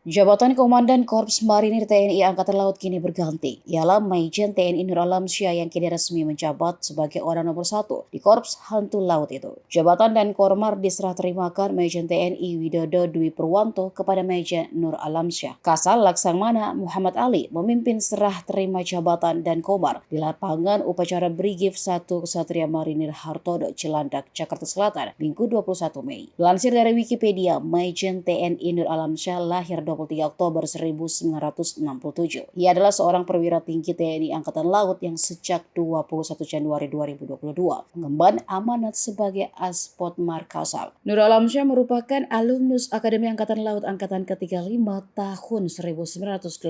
Jabatan Komandan Korps Marinir TNI Angkatan Laut kini berganti. Ialah Maijen TNI Nur Alamsyah yang kini resmi menjabat sebagai orang nomor 1 di Korps Hantu Laut itu. Jabatan dan Kormar diserah terimakan Maijen TNI Widodo Dwi Purwanto kepada Maijen Nur Alamsyah. Kasal Laksamana Muhammad Ali memimpin serah terima jabatan dan Komar di lapangan upacara Brigif 1 Ksatria Marinir Hartodo Cilandak, Jakarta Selatan, Minggu 21 Mei. Dilansir dari Wikipedia, Maijen TNI Nur Alamsyah lahir 23 Oktober 1967. Ia adalah seorang perwira tinggi TNI Angkatan Laut yang sejak 21 Januari 2022 mengemban amanat sebagai Aspot Markasal. Nur Alamsyah merupakan alumnus Akademi Angkatan Laut Angkatan ke-35 tahun 1989.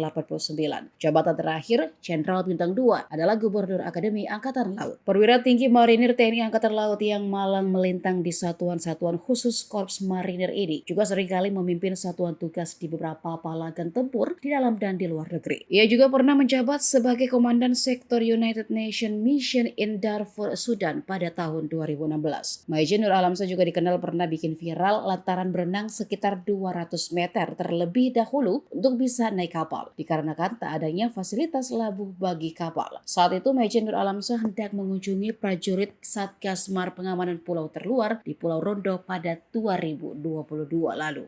Jabatan terakhir, Jenderal Bintang 2, adalah Gubernur Akademi Angkatan Laut. Perwira tinggi Marinir TNI Angkatan Laut yang malang melintang di satuan-satuan khusus Korps Marinir ini juga seringkali memimpin satuan tugas di beberapa palagan tempur di dalam dan di luar negeri. Ia juga pernah menjabat sebagai Komandan Sektor United Nations Mission in Darfur, Sudan pada tahun 2016. Maijen Nur Alamsyah juga dikenal pernah bikin viral lantaran berenang sekitar 200 meter terlebih dahulu untuk bisa naik kapal, dikarenakan tak adanya fasilitas labuh bagi kapal. Saat itu Maijen Nur Alamsyah hendak mengunjungi prajurit Satgasmar Pengamanan Pulau Terluar di Pulau Rondo pada 2022 lalu.